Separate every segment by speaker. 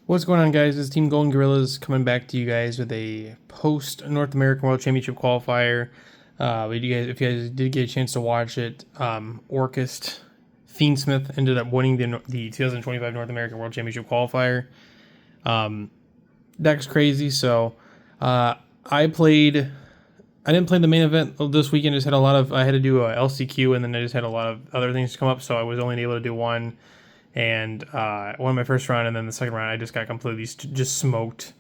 Speaker 1: What's going on, guys? It's Team Golden Gorillas coming back to you guys with a post North American World Championship qualifier. If you guys did get a chance to watch it, Orchest Fiendsmith ended up winning the 2025 North American World Championship qualifier. Deck's crazy, so I played. I didn't play the main event this weekend. I had to do a LCQ, and then I just had a lot of other things to come up, so I was only able to do one. And won my first round, and then the second round I just got completely just smoked.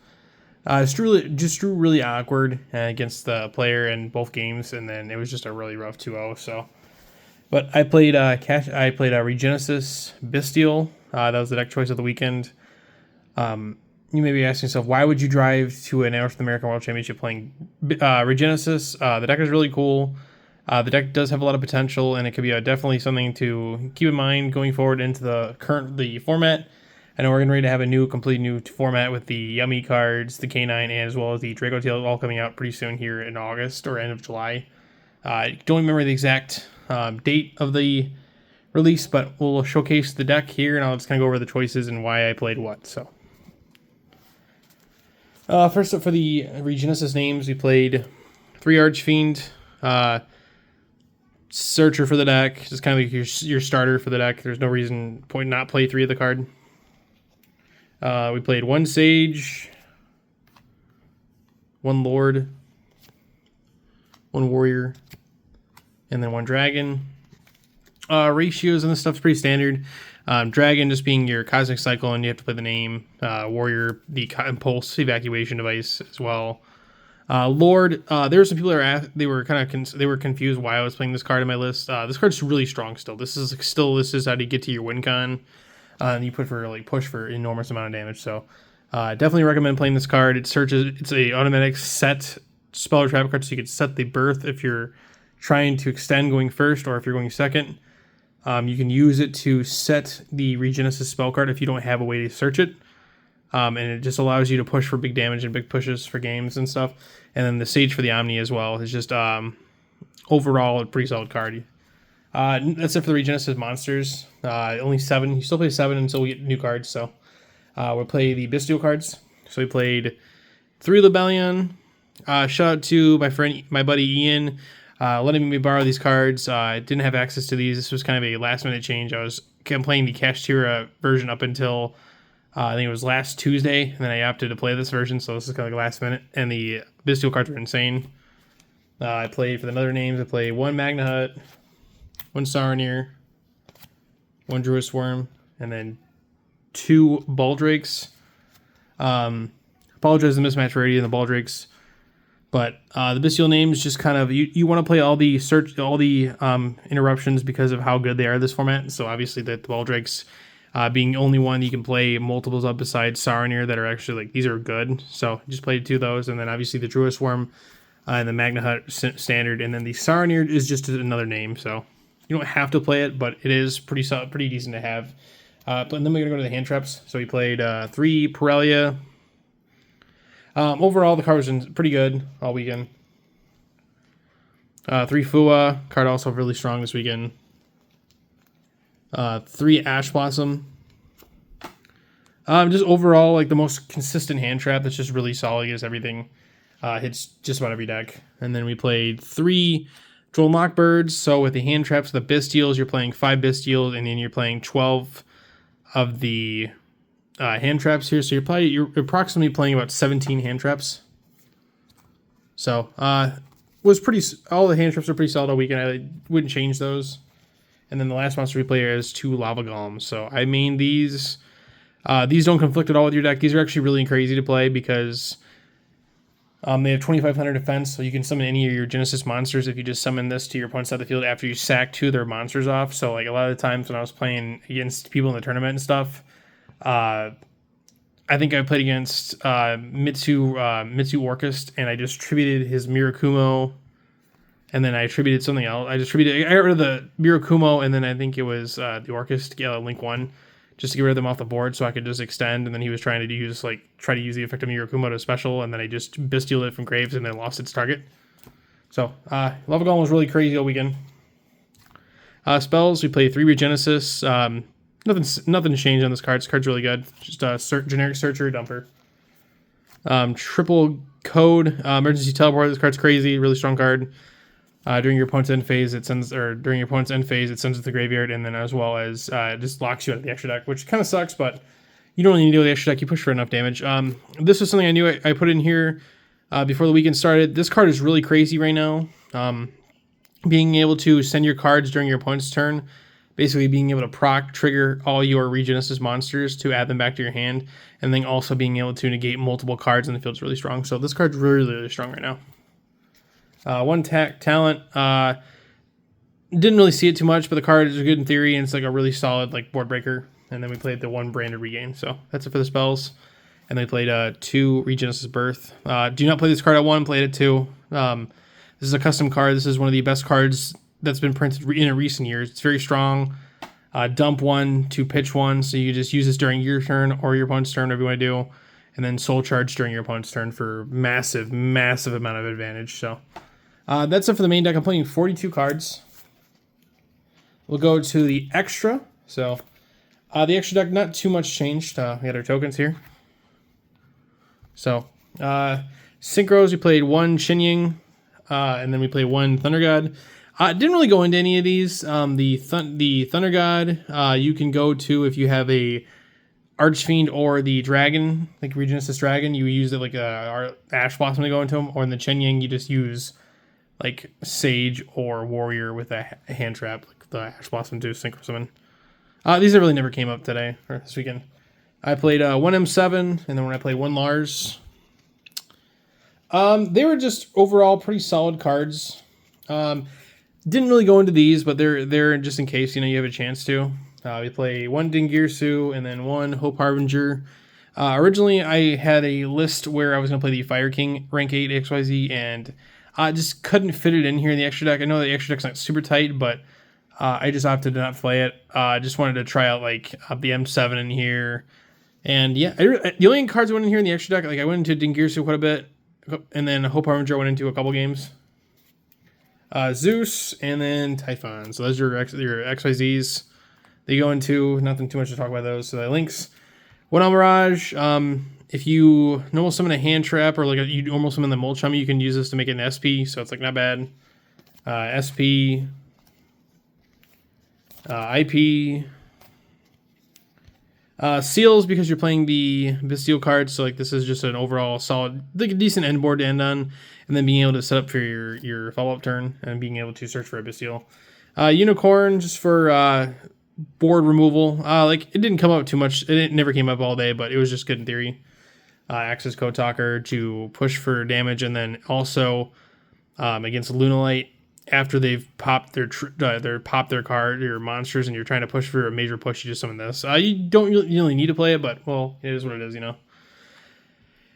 Speaker 1: Drew really awkward against the player in both games, and then it was just a really rough 2-0. So, but I played Regenesis Bystial. That was the deck choice of the weekend. You may be asking yourself, why would you drive to a North American World Championship playing Regenesis? The deck is really cool. The deck does have a lot of potential, and it could be definitely something to keep in mind going forward into the format. I know we're getting ready to have a completely new format with the Yummy cards, the K9, and as well as the Draco Tail all coming out pretty soon here in August or end of July. I don't remember the exact date of the release, but we'll showcase the deck here, and I'll just kind of go over the choices and why I played what. So, first up for the Regenesis names, we played 3 Archfiend. Searcher for the deck, just kind of like your starter for the deck. There's no reason to not play 3 of the card. We played 1 Sage, 1 Lord, 1 Warrior, and then 1 Dragon. Ratios and this stuff's pretty standard. Dragon just being your Cosmic Cycle, and you have to play the name. Warrior, the Impulse Evacuation Device as well. Lord, there were some people that they were confused why I was playing this card in my list. This card's really strong still. This is how you get to your win con, and you push for enormous amount of damage. So, definitely recommend playing this card. It's a automatic set spell or trap card, so you can set the birth if you're trying to extend going first or if you're going second. You can use it to set the Regenesis spell card if you don't have a way to search it. And it just allows you to push for big damage and big pushes for games and stuff. And then the Sage for the Omni as well is just overall a pretty solid card. That's it for the Regenesis monsters. Only 7. You still play 7 until we get new cards. So we'll play the Bystial cards. So we played 3 Lebellion. Shout out to my buddy Ian, letting me borrow these cards. I didn't have access to these. This was kind of a last minute change. I was playing the Kashtira version up until I think it was last Tuesday, and then I opted to play this version, so this is kind of like last minute, and the Bystial cards were insane. I played for the other names. I played 1 Magna Hut, 1 Saronir, 1 Druid Worm, and then 2 Baldrakes. Apologize for the mismatch rarity in the Baldrakes, but the Bystial names just kind of you want to play all the interruptions because of how good they are this format. So obviously the Baldrakes. Being only one you can play multiples of besides Saronir that are actually these are good. So just played 2 of those, and then obviously the Druid Worm and the Magna Hut standard, and then the Saronir is just another name, so you don't have to play it, but it is pretty solid, pretty decent to have. But then we're gonna go to the hand traps. So we played 3 Pirellia. Overall, the card was pretty good all weekend. 3 Fua card also really strong this weekend. 3 Ash Blossom. Just overall, the most consistent hand trap that's just really solid against everything. Hits just about every deck. And then we played 3 Droll Mockbirds. So with the hand traps, the Bystials, you're playing 5 Bystials, and then you're playing 12 of the hand traps here. So you're approximately playing about 17 hand traps. So all the hand traps are pretty solid all weekend. I wouldn't change those. And then the last monster we play is 2 Lava Golems. So, I mean, these don't conflict at all with your deck. These are actually really crazy to play because they have 2,500 defense, so you can summon any of your Genesis monsters if you just summon this to your opponent's side of the field after you sack 2 of their monsters off. So, a lot of the times when I was playing against people in the tournament and stuff, I think I played against Mitsu Orchest, and I just tributed his Mirakumo. And then I attributed something else. I got rid of the Mirakumo, and then I think it was the Orchest, Link 1, just to get rid of them off the board so I could just extend. And then he was trying to use the effect of Mirakumo to special, and then I just Bystialed it from Graves and then lost its target. So, Lava Golem was really crazy all weekend. Spells, we play 3 Regenesis. Nothing's changed on this card. This card's really good. Just a generic searcher, dumper. Triple code, emergency teleport. This card's crazy, really strong card. During your opponent's end phase, it sends it to the graveyard, and then as well as it just locks you out of the extra deck, which kind of sucks, but you don't really need to deal with the extra deck. You push for enough damage. This was something I knew I put in here before the weekend started. This card is really crazy right now. Being able to send your cards during your opponent's turn, basically being able to proc trigger all your Regenesis monsters to add them back to your hand, and then also being able to negate multiple cards in the field is really strong. So this card's really, really strong right now. One talent. Didn't really see it too much, but the card is good in theory, and it's like a really solid like board breaker. And then we played the 1 branded regain. So that's it for the spells. And then we played 2 Regenesis Birth. Do not play this card at 1, played it 2. This is a custom card. This is one of the best cards that's been printed in recent years. It's very strong. Dump 1 to pitch 1, so you just use this during your turn or your opponent's turn, whatever you want to do. And then soul charge during your opponent's turn for massive, massive amount of advantage. So that's it for the main deck. I'm playing 42 cards. We'll go to the extra. So the extra deck, not too much changed. We got our tokens here. So synchros, we played 1 Xinying, and then we played 1 Thunder God. Didn't really go into any of these. The Thunder God, you can go to if you have a Archfiend or the Dragon, like Regenesis Dragon. You use it like a Ash Blossom to go into them, or in the Xinying, you just use like Sage or Warrior with a hand trap, like the Ash Blossom to synchro summon. These really never came up today or this weekend. I played 1 M7, and then when I played 1 Lars, they were just overall pretty solid cards. Didn't really go into these, but they're just in case you have a chance to. We play 1 Dingirsu and then 1 Hope Harbinger. Originally, I had a list where I was going to play the Fire King rank 8 XYZ, and I just couldn't fit it in here in the extra deck. I know the extra deck's not super tight, but I just opted to not play it. I just wanted to try out like the M7 in here. And yeah, the only cards I went in here in the extra deck, like I went into Dingirsu quite a bit, and then Hope Harbinger went into a couple games. Zeus, and then Typhon. So those are your XYZs. They go into nothing too much to talk about those. So the links. 1 Mirage. If you normal summon a hand trap or like you normal summon the Mulch Hummy, you can use this to make it an SP. So it's like not bad. SP. IP. Seals, because you're playing the Bystial cards, so like this is just an overall solid, like a decent end board to end on, and then being able to set up for your follow-up turn and being able to search for a Bystial. Unicorn, just for board removal. Like it didn't come up too much. It never came up all day, but it was just good in theory. Access Code Talker to push for damage, and then also against Lunalite, after they've popped their card, your monsters, and you're trying to push for a major push, you just summon this. You don't really need to play it, but well, it is what it is, And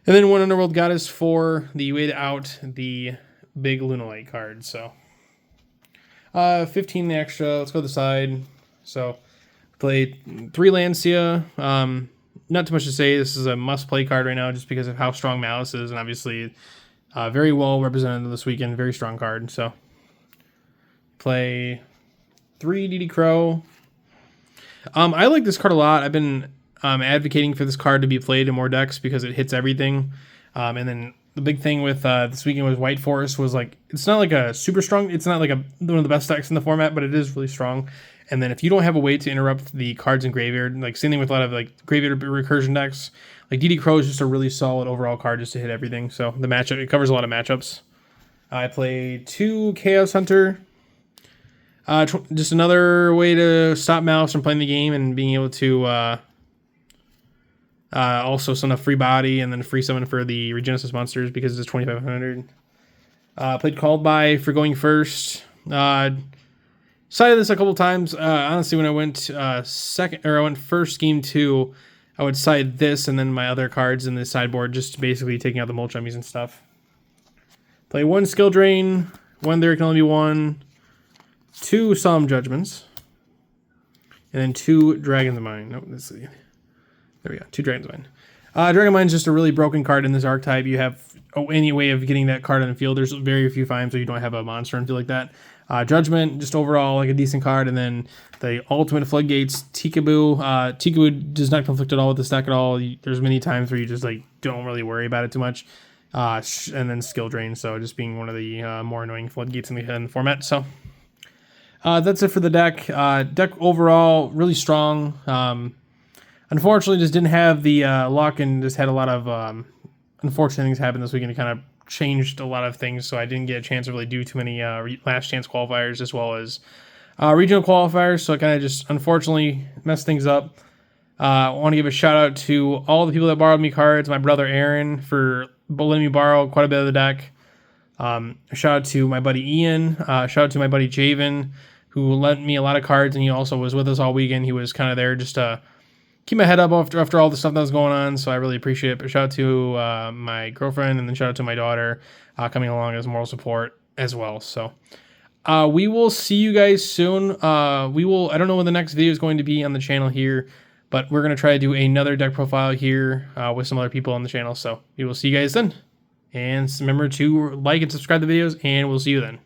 Speaker 1: then 1 Underworld Goddess for the way out the big Lunalite card. So 15 the extra. Let's go to the side. So played 3 Lancia. Not too much to say. This is a must-play card right now, just because of how strong Malice is, and obviously very well represented this weekend. Very strong card. So. Play 3 DD Crow. I like this card a lot. I've been advocating for this card to be played in more decks because it hits everything. And then the big thing with this weekend with White Forest was like, it's not like a super strong, it's not like one of the best decks in the format, but it is really strong. And then if you don't have a way to interrupt the cards in graveyard, like same thing with a lot of like graveyard recursion decks, like DD Crow is just a really solid overall card just to hit everything. So the matchup, it covers a lot of matchups. I played 2 Chaos Hunter. Just another way to stop Malice from playing the game and being able to also summon a free body and then free summon for the Regenesis monsters because it's 2,500. Played Called By for going first. Sided this a couple times. Honestly, when I went I went first game 2, I would side this and then my other cards in the sideboard, just basically taking out the Mulch Hummies and stuff. Play 1 Skill Drain. 1 there can only be 1. 2 Solemn Judgments, and then 2 Dragons of Mine. No, there we go. 2 Dragons of Mine. Dragon Mind's just a really broken card in this archetype. You have any way of getting that card on the field. There's very few times where you don't have a monster and feel like that. Judgment, just overall like a decent card, and then the ultimate floodgates, Tikaboo. Tikaboo does not conflict at all with the stack at all. There's many times where you just like don't really worry about it too much. And then skill drain, so just being one of the more annoying floodgates in the format. So that's it for the deck. Deck overall really strong. Unfortunately, just didn't have the luck and just had a lot of unfortunate things happen this weekend. It kind of changed a lot of things, so I didn't get a chance to really do too many last chance qualifiers as well as regional qualifiers, so I kind of just unfortunately messed things up. I want to give a shout out to all the people that borrowed me cards, my brother Aaron for letting me borrow quite a bit of the deck. A shout out to my buddy Ian, shout out to my buddy Javen, who lent me a lot of cards, and he also was with us all weekend. He was kind of there just to keep my head up after all the stuff that was going on, so I really appreciate it. But shout out to my girlfriend, and then shout out to my daughter coming along as moral support as well. So we will see you guys soon. I don't know when the next video is going to be on the channel here, but we're going to try to do another deck profile here with some other people on the channel. So we will see you guys then. And remember to like and subscribe to the videos, and we'll see you then.